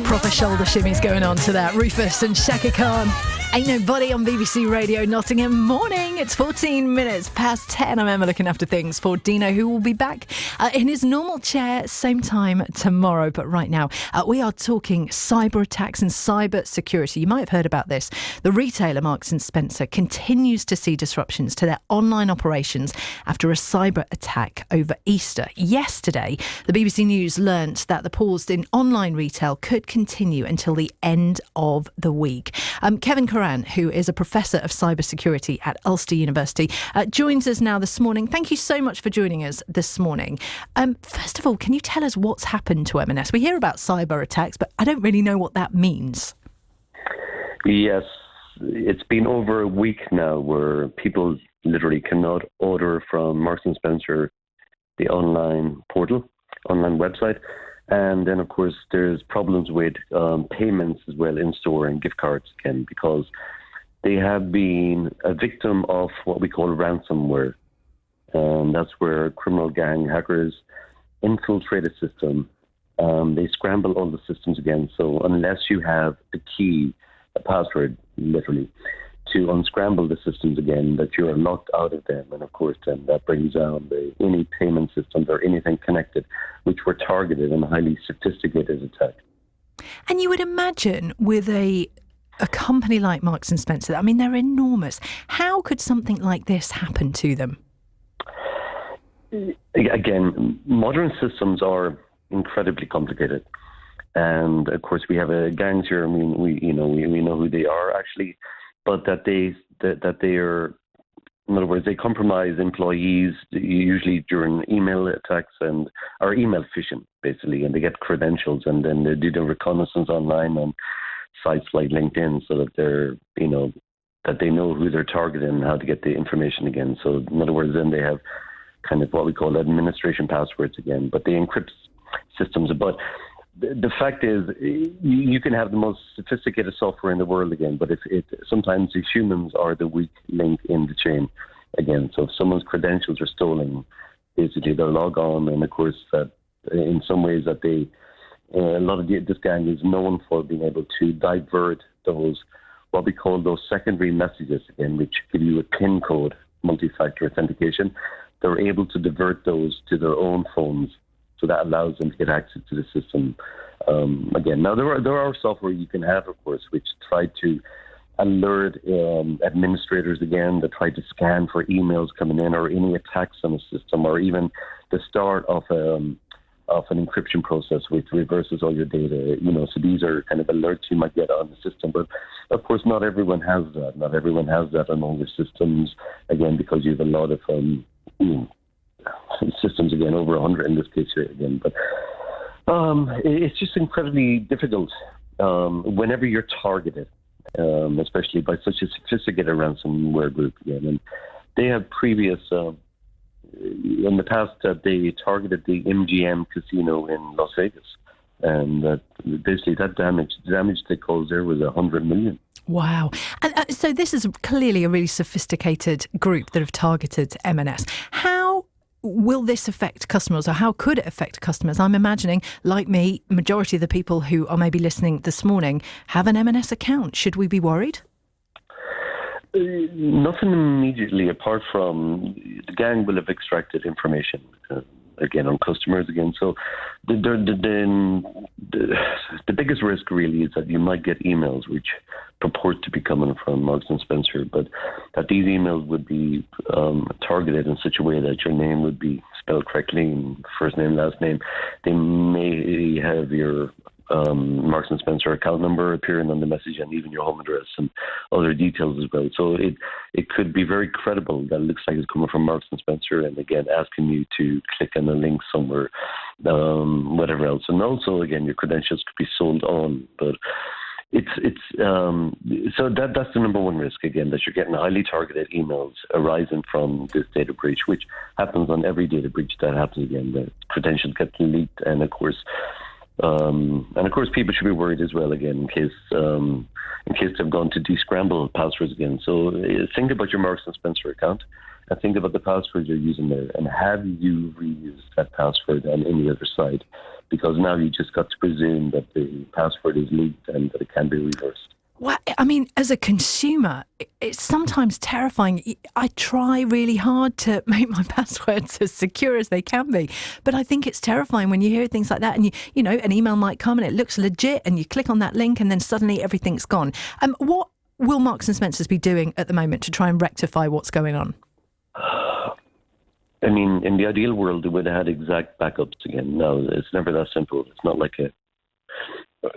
Proper shoulder shimmies going on to that. Rufus and Shaka Khan. Ain't Nobody on BBC Radio Nottingham. Morning. It's 14 minutes past 10. I'm Emma looking after things for Dino, who will be back in his normal chair same time tomorrow. But right now, we are talking cyber attacks and cyber security. You might have heard about this. The retailer Marks & Spencer continues to see disruptions to their online operations after a cyber attack over Easter. Yesterday, the BBC News learnt that the pause in online retail could continue until the end of the week. Kevin Curran, who is a professor of cybersecurity at Ulster University, joins us now this morning. Thank you so much for joining us this morning. First of all, can you tell us what's happened to M&S? We hear about cyber attacks, but I don't really know what that means. Yes, it's been over a week now where people literally cannot order from Marks & Spencer, the online portal, online website. And then, of course, there's problems with payments as well in store and gift cards again, because they have been a victim of what we call ransomware. And that's where criminal gang hackers infiltrate a system. They scramble all the systems again. So unless you have a key, a password, literally, to unscramble the systems again, that you are locked out of them. And of course, then that brings down any payment systems or anything connected, which were targeted in a highly sophisticated attack. And you would imagine with a company like Marks & Spencer, I mean, they're enormous. How could something like this happen to them? Again, modern systems are incredibly complicated. And of course, we have gangs here. I mean, we know who they are actually. But that they are, in other words, they compromise employees usually during email attacks or email phishing, basically, and they get credentials and then they do the reconnaissance online on sites like LinkedIn, so that that they know who they're targeting and how to get the information again. So in other words, then they have kind of what we call administration passwords again, but they encrypt systems. But the fact is, you can have the most sophisticated software in the world again, but sometimes the humans are the weak link in the chain again. So if someone's credentials are stolen, basically they'll log on, and of course that in some ways that a lot of this gang is known for being able to divert what we call those secondary messages again, which give you a PIN code, multi-factor authentication. They're able to divert those to their own phones. So that allows them to get access to the system again. Now, there are software you can have, of course, which try to alert administrators again, that try to scan for emails coming in or any attacks on the system, or even the start of an encryption process which reverses all your data. So these are kind of alerts you might get on the system. But of course, not everyone has that. Not everyone has that on all their systems, again, because you have a lot of systems again, over 100 in this case here again. But it's just incredibly difficult whenever you're targeted, especially by such a sophisticated ransomware group again. And they have previous, in the past, they targeted the MGM casino in Las Vegas. And basically that damage they caused there was 100 million. Wow. And so this is clearly a really sophisticated group that have targeted M&S. How will this affect customers, or how could it affect customers? I'm imagining, like me, majority of the people who are maybe listening this morning have an M&S account. Should we be worried? Nothing immediately, apart from the gang will have extracted information again on customers again. So the biggest risk really is that you might get emails which purport to be coming from Marks & Spencer, but that these emails would be targeted in such a way that your name would be spelled correctly, first name, last name. They may have your Marks & Spencer account number appearing on the message, and even your home address and other details as well. So it could be very credible that it looks like it's coming from Marks & Spencer, and again asking you to click on a link somewhere, whatever else. And also again, your credentials could be sold on. But so that's the number one risk again, that you're getting highly targeted emails arising from this data breach, which happens on every data breach that happens again. The credentials get leaked, and of course people should be worried as well again in case they've gone to descramble passwords again. So think about your Marks & Spencer account and think about the password you're using there, and have you reused that password on any other site? because now you just got to presume that the password is leaked and that it can be reversed. Well, I mean, as a consumer, it's sometimes terrifying. I try really hard to make my passwords as secure as they can be, but I think it's terrifying when you hear things like that, and you know, an email might come and it looks legit, and you click on that link, and then suddenly everything's gone. What will Marks and Spencer's be doing at the moment to try and rectify what's going on? I mean, in the ideal world, they would have had exact backups again. No, it's never that simple. It's not like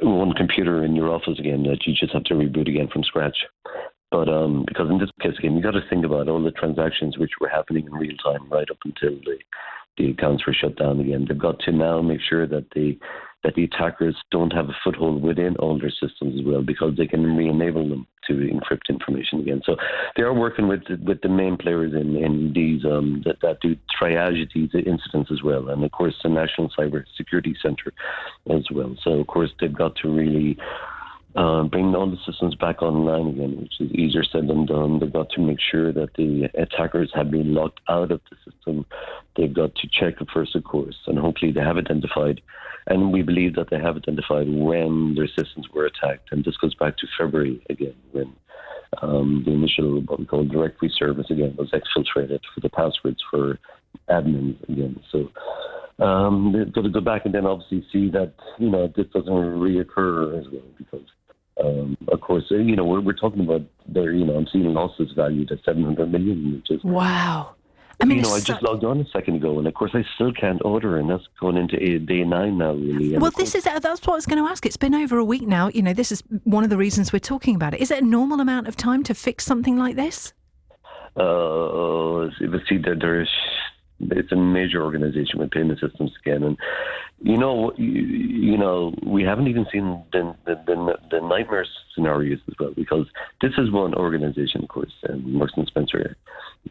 one computer in your office again that you just have to reboot again from scratch. But because in this case again, you got to think about all the transactions which were happening in real time right up until the accounts were shut down again. They've got to now make sure that the attackers don't have a foothold within all their systems as well, because they can re-enable them to encrypt information again. So they are working with the main players in these that do triage these incidents as well, and of course the National Cyber Security Centre as well. So of course they've got to really bring all the systems back online again, which is easier said than done. They've got to make sure that the attackers have been locked out of the system. They've got to check it first, of course, and hopefully they have identified, and we believe that they have identified when their systems were attacked. And this goes back to February again, when the initial, what we call directory service again, was exfiltrated for the passwords for admins again. So they've got to go back and then obviously see that, you know, this doesn't reoccur as well, because of course, you know, we're talking about there, you know, I'm seeing losses valued at 700 million, which is wow. I mean, you know, I just logged on a second ago, and of course I still can't order, and that's going into day 9 now, really. And well, that's what I was going to ask. It's been over a week now. You know, this is one of the reasons we're talking about it. Is it a normal amount of time to fix something like this? See, it's a major organization with payment systems again, and you know, we haven't even seen the nightmare scenarios as well, because this is one organization, of course, and Marks and Spencer,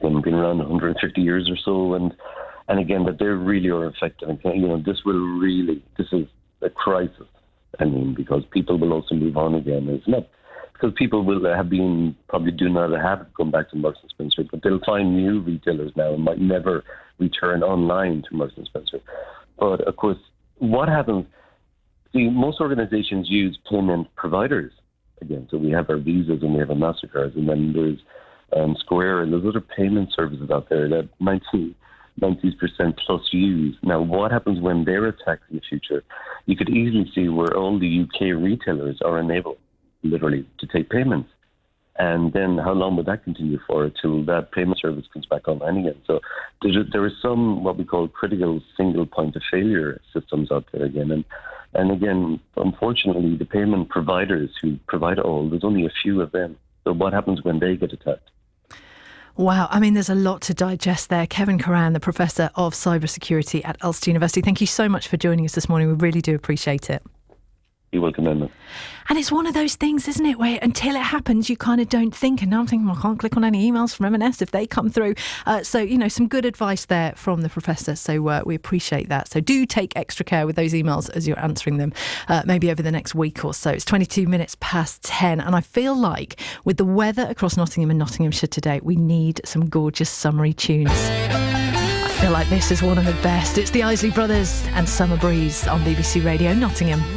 been around 150 years or so, and again, that they really are effective. And you know, this is a crisis. I mean, because people will also move on again. It's not because people will have been probably do not have come back to Marks and Spencer, but they'll find new retailers now and might never return online to Marks and Spencer. But of course, what happens? See, most organizations use payment providers again. So we have our Visas and we have our MasterCards, and then there's Square, and there's other payment services out there that 90% plus use. Now, what happens when they're attacked in the future? You could easily see where all the UK retailers are unable, literally, to take payments. And then how long would that continue for till that payment service comes back online again? So there is some what we call critical single point of failure systems out there again. And again, unfortunately, the payment providers who provide it all, there's only a few of them. So what happens when they get attacked? Wow. I mean, there's a lot to digest there. Kevin Curran, the Professor of Cybersecurity at Ulster University. Thank you so much for joining us this morning. We really do appreciate it. You're welcome, Emma. And it's one of those things, isn't it, where until it happens, you kind of don't think. And now I'm thinking, I can't click on any emails from M&S if they come through. So, you know, some good advice there from the Professor. So we appreciate that. So do take extra care with those emails as you're answering them, maybe over the next week or so. It's 22 minutes past 10. And I feel like with the weather across Nottingham and Nottinghamshire today, we need some gorgeous summery tunes. I feel like this is one of the best. It's the Isley Brothers and Summer Breeze on BBC Radio Nottingham.